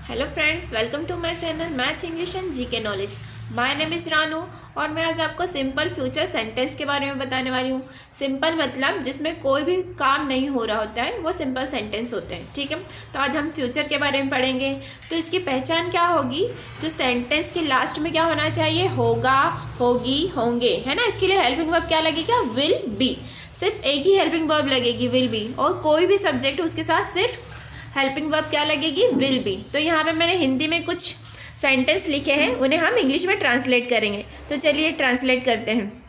Hello friends, welcome to my channel maths English and GK knowledge. My name is Ranu और मैं आज आपको simple future sentence के बारे में बताने वाली हूँ। सिंपल मतलब जिसमें कोई भी काम नहीं हो रहा होता है वो सिंपल सेंटेंस होते हैं। ठीक है, तो आज हम फ्यूचर के बारे में पढ़ेंगे। तो इसकी पहचान क्या होगी, जो सेंटेंस के लास्ट में क्या होना चाहिए, होगा, होगी, होंगे, है ना। इसके लिए हेल्पिंग वर्ब क्या लगेगा, विल बी। सिर्फ एक ही हेल्पिंग वर्ब लगेगी, विल बी, और कोई भी सब्जेक्ट उसके साथ सिर्फ हेल्पिंग वर्ब क्या लगेगी, विल बी। तो यहाँ पे मैंने हिंदी में कुछ सेंटेंस लिखे हैं, उन्हें हम इंग्लिश में ट्रांसलेट करेंगे। तो चलिए ट्रांसलेट करते हैं।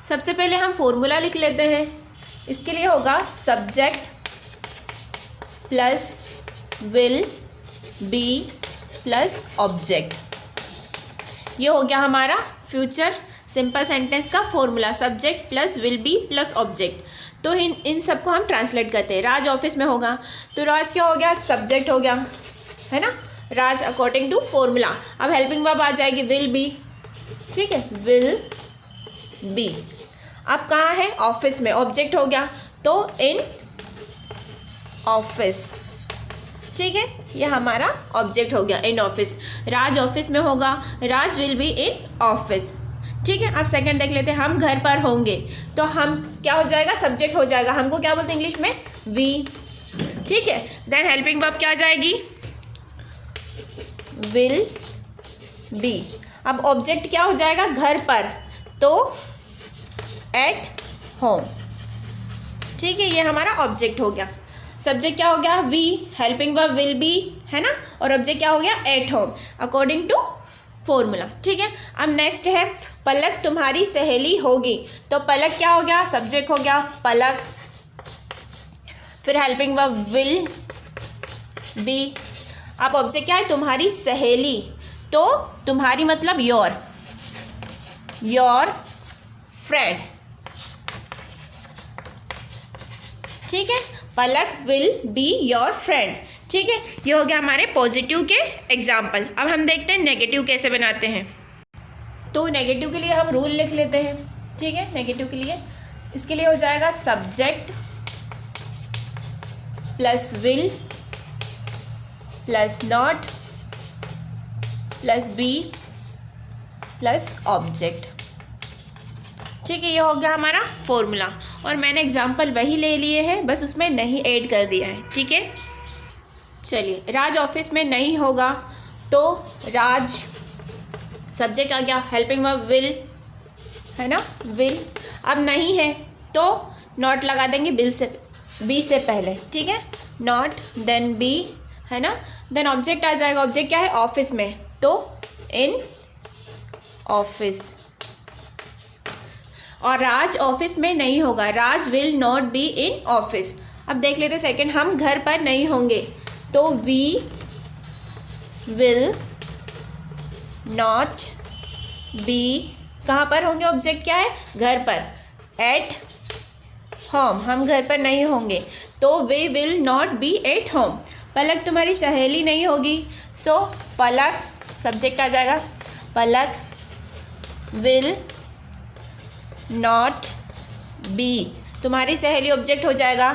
सबसे पहले हम फॉर्मूला लिख लेते हैं। इसके लिए होगा subject plus will be plus object. ये हो गया हमारा फ्यूचर सिंपल सेंटेंस का formula, subject plus will be plus object. तो इन सबको हम ट्रांसलेट करते हैं। राज ऑफिस में होगा तो राज क्या हो गया, सब्जेक्ट हो गया, है ना, राज अकॉर्डिंग टू फॉर्मूला। अब हेल्पिंग वर्ब आ जाएगी विल बी, ठीक है, विल बी। अब कहाँ है, ऑफिस में, ऑब्जेक्ट हो गया तो इन ऑफिस, ठीक है, ये हमारा ऑब्जेक्ट हो गया, इन ऑफिस। राज ऑफिस में होगा, Raj will be in office, ठीक है। अब सेकंड देख लेते हैं, हम घर पर होंगे तो हम क्या हो जाएगा, सब्जेक्ट हो जाएगा। हमको क्या बोलते हैं इंग्लिश में, वी, ठीक है। देन हेल्पिंग वर्ब क्या आ जाएगी, विल बी। अब ऑब्जेक्ट क्या हो जाएगा, घर पर, तो एट होम, ठीक है, ये हमारा ऑब्जेक्ट हो गया। सब्जेक्ट क्या हो गया, we, helping verb will be, है ना, और ऑब्जेक्ट क्या हो गया, at home according to formula, ठीक है। अब नेक्स्ट है पलक तुम्हारी सहेली होगी। तो पलक क्या हो गया, सब्जेक्ट हो गया पलक, फिर हेल्पिंग वर्ब विल बी। अब ऑब्जेक्ट क्या है, तुम्हारी सहेली, तो तुम्हारी मतलब योर फ्रेंड, ठीक है, पलक विल बी योर फ्रेंड, ठीक है। ये हो गया हमारे पॉजिटिव के एग्जाम्पल। अब हम देखते हैं नेगेटिव कैसे बनाते हैं। तो नेगेटिव के लिए हम रूल लिख लेते हैं, ठीक है। नेगेटिव के लिए, इसके लिए हो जाएगा subject plus will plus not plus be plus object, ठीक है। ये हो गया हमारा फॉर्मूला, और मैंने एग्जाम्पल वही ले लिए हैं, बस उसमें नहीं ऐड कर दिया है, ठीक है। चलिए, राज ऑफिस में नहीं होगा तो राज, सब्जेक्ट आ गया, हेल्पिंग वर्ब विल, है ना, विल। अब नहीं है तो नॉट लगा देंगे बिल से, बी से पहले, ठीक है, नॉट देन बी, है ना। देन ऑब्जेक्ट आ जाएगा, ऑब्जेक्ट क्या है, ऑफिस में, तो इन ऑफिस। और राज ऑफिस में नहीं होगा, Raj will not be in office. अब देख लेते सेकंड, हम घर पर नहीं होंगे तो वी विल नॉट बी, कहाँ पर होंगे, ऑब्जेक्ट क्या है, घर पर, एट होम, हम घर पर नहीं होंगे तो we will not be at home. Palak तुम्हारी सहेली नहीं होगी, सो पलक, सब्जेक्ट आ जाएगा, पलक विल नॉट बी, तुम्हारी सहेली ऑब्जेक्ट हो जाएगा,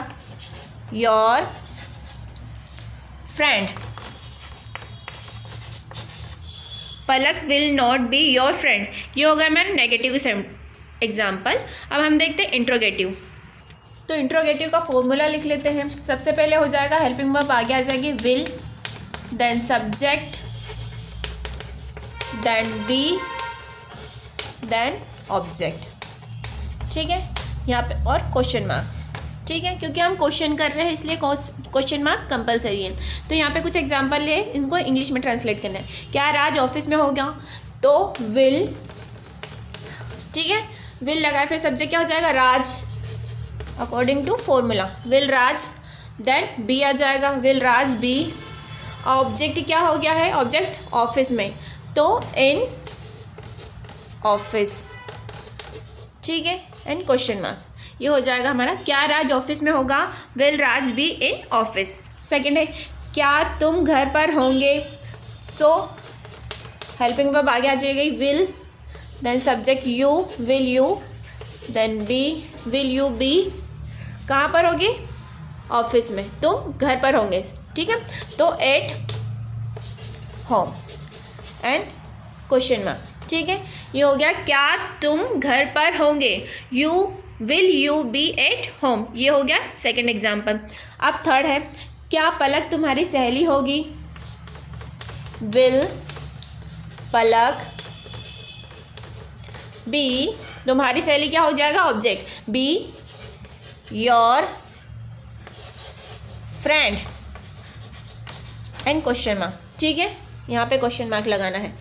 your friend, Palak will not be your friend. ये होगा हमारा नेगेटिव एग्जाम्पल। अब हम देखते हैं इंट्रोगेटिव। तो इंट्रोगेटिव का फॉर्मूला लिख लेते हैं। सबसे पहले हो जाएगा हेल्पिंग वर्ब आगे आ जाएगी will, then subject, then be, then object, ठीक है। यहाँ पे और क्वेश्चन मार्क, ठीक है, क्योंकि हम क्वेश्चन कर रहे हैं इसलिए क्वेश्चन मार्क कंपलसरी है। तो यहाँ पे कुछ एग्जांपल ले, इनको इंग्लिश में ट्रांसलेट करना है। क्या राज ऑफिस में होगा तो विल, ठीक है, विल लगाए, फिर सब्जेक्ट क्या हो जाएगा, Raj according to formula, will Raj, then be आ जाएगा, विल राज बी। ऑब्जेक्ट क्या हो गया है, ऑब्जेक्ट ऑफिस में, तो इन ऑफिस, ठीक है, एंड क्वेश्चन मार्क। ये हो जाएगा हमारा, क्या राज ऑफिस में होगा, will Raj B in office. Second है, क्या तुम घर पर होंगे, सो हेल्पिंग वर्ब आगे आ जाएगी will, then subject you, will you, then be, will you be, कहाँ पर होगी, ऑफिस में, तुम घर पर होंगे, ठीक है। तो at home and question mark, ठीक है। ये हो गया क्या तुम घर पर होंगे, will you be at home, ये हो गया सेकंड एग्जाम्पल। अब थर्ड है क्या पलक तुम्हारी सहेली होगी, विल पलक बी, तुम्हारी सहेली क्या हो जाएगा object, be your friend and question mark, ठीक है। यहाँ पे क्वेश्चन मार्क लगाना है।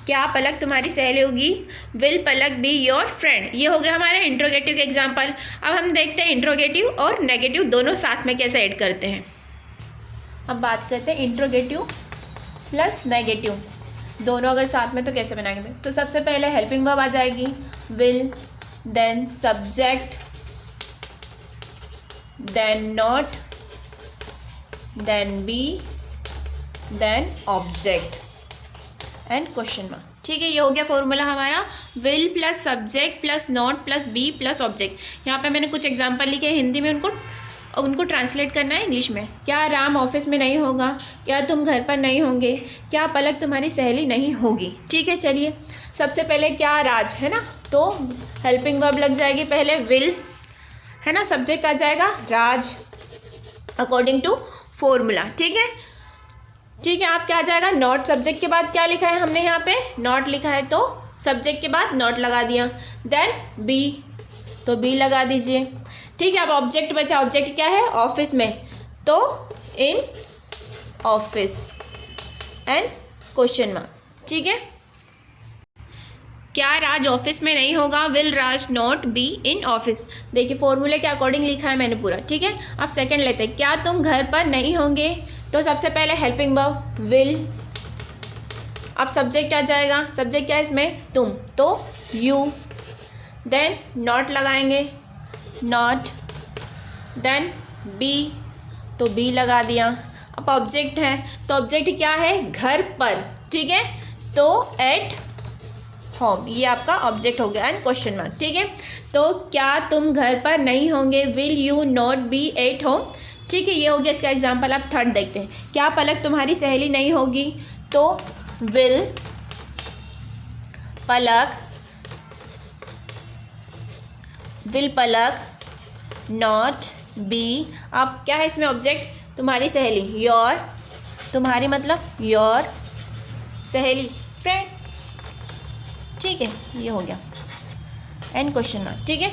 क्या पलक तुम्हारी सहेली होगी, will Palak be your friend, ये हो गया हमारा इंट्रोगेटिव का एग्जाम्पल। अब हम देखते हैं इंट्रोगेटिव और नेगेटिव दोनों साथ में कैसे ऐड करते हैं। अब बात करते हैं इंट्रोगेटिव प्लस नेगेटिव दोनों अगर साथ में तो कैसे बनाएंगे। तो सबसे पहले हेल्पिंग वर्ब आ जाएगी, will, then subject, then not, then be, then object and question mark, ठीक है। ये हो गया फॉर्मूला हमारा, will plus subject plus not plus be plus object. यहाँ पे मैंने कुछ एग्जांपल लिखे हैं हिंदी में, उनको ट्रांसलेट करना है इंग्लिश में। क्या राम ऑफिस में नहीं होगा, क्या तुम घर पर नहीं होंगे, क्या पलक तुम्हारी सहेली नहीं होगी, ठीक है। चलिए सबसे पहले क्या राज है ना, तो हेल्पिंग वर्ब लग जाएगी पहले विल, है ना, सब्जेक्ट आ जाएगा राज अकॉर्डिंग टू फॉर्मूला, ठीक है। ठीक है, आप क्या आ जाएगा नॉट, सब्जेक्ट के बाद क्या लिखा है हमने यहाँ पे नॉट लिखा है, तो सब्जेक्ट के बाद नॉट लगा दिया। देन बी, तो बी लगा दीजिए, ठीक है। अब ऑब्जेक्ट बचा, ऑब्जेक्ट क्या है ऑफिस में, तो in office and question mark, ठीक है। क्या राज ऑफिस में नहीं होगा, will Raj not be in office, देखिए फॉर्मूले के अकॉर्डिंग लिखा है मैंने पूरा, ठीक है। अब सेकंड लेते हैं, क्या तुम घर पर नहीं होंगे, तो सबसे पहले हेल्पिंग वर्ब विल, अब सब्जेक्ट आ जाएगा, सब्जेक्ट क्या है इसमें तुम, तो यू, देन नॉट लगाएंगे नॉट, देन बी, तो बी लगा दिया। अब ऑब्जेक्ट है, तो ऑब्जेक्ट क्या है घर पर, ठीक है, तो एट होम, ये आपका ऑब्जेक्ट हो गया एंड क्वेश्चन मार्क, ठीक है। तो क्या तुम घर पर नहीं होंगे, will you not be at home, ठीक है। ये हो गया इसका एग्जाम्पल। आप थर्ड देखते हैं, क्या पलक तुम्हारी सहेली नहीं होगी, तो विल पलक नॉट बी, अब क्या है इसमें ऑब्जेक्ट तुम्हारी सहेली, योर, तुम्हारी मतलब योर, सहेली फ्रेंड, ठीक है। ये हो गया एंड क्वेश्चन मार्क, ठीक है।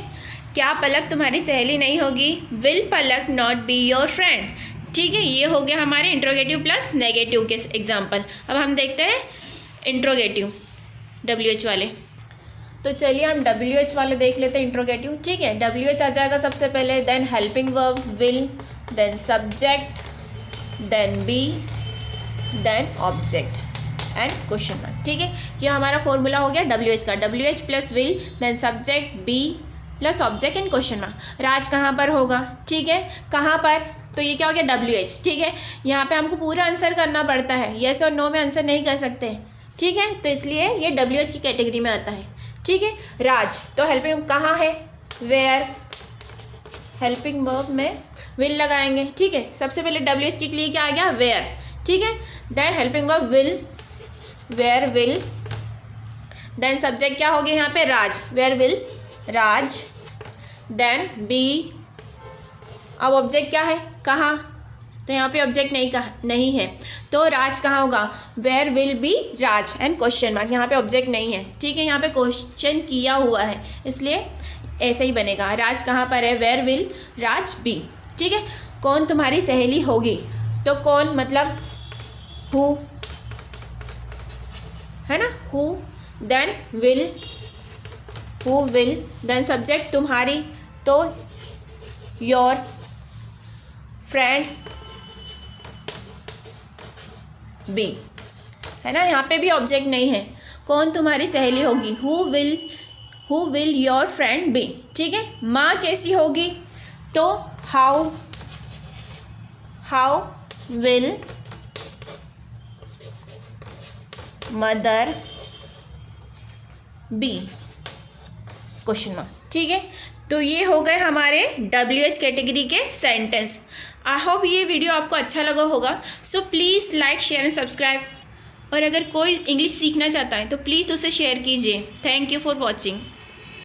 क्या पलक तुम्हारी सहेली नहीं होगी, will Palak not be your friend, ठीक है। ये हो गया हमारे इंट्रोगेटिव प्लस नेगेटिव के एग्जाम्पल। अब हम देखते हैं इंट्रोगेटिव WH वाले, तो चलिए हम WH वाले देख लेते हैं इंट्रोगेटिव, ठीक है। WH आ जाएगा सबसे पहले, then helping verb will, then subject, then be, then object and question mark, ठीक है। ये हमारा फॉर्मूला हो गया WH का, WH plus will, then subject be plus object and question mark. Raj कहाँ पर होगा, ठीक है, कहाँ पर, तो ये क्या हो गया WH, ठीक है। यहाँ पे हमको पूरा आंसर करना पड़ता है, येस और नो में आंसर नहीं कर सकते, ठीक है, तो इसलिए ये WH की कैटेगरी में आता है, ठीक है। राज, तो हेल्पिंग कहाँ है, वेयर, हेल्पिंग वर्ब में विल लगाएंगे, ठीक है। सबसे पहले WH के लिए क्या आ गया वेयर, ठीक है। Then helping verb will, where will, then subject क्या हो गया यहाँ पे Raj, where will Raj, then be, अब ऑब्जेक्ट क्या है कहाँ, तो यहाँ पे ऑब्जेक्ट नहीं है, तो राज कहाँ होगा, where will be Raj and question mark, यहाँ पे ऑब्जेक्ट नहीं है, ठीक है। यहाँ पे क्वेश्चन किया हुआ है इसलिए ऐसे ही बनेगा, राज कहाँ पर है, वेयर विल राज बी, ठीक है। कौन तुम्हारी सहेली होगी, तो कौन मतलब हु, है ना, who, then will, who will, then subject तुम्हारी, तो योर फ्रेंड बी, है ना, यहाँ पे भी ऑब्जेक्ट नहीं है, कौन तुम्हारी सहेली होगी, who will your friend be, ठीक है। माँ कैसी होगी, तो how will mother be, question mark, ठीक है। तो ये हो गए हमारे WH कैटेगरी के सेंटेंस। आई होप ये वीडियो आपको अच्छा लगा होगा, so please like share and subscribe. और अगर कोई इंग्लिश सीखना चाहता है तो प्लीज़ उसे शेयर कीजिए। Thank you for watching.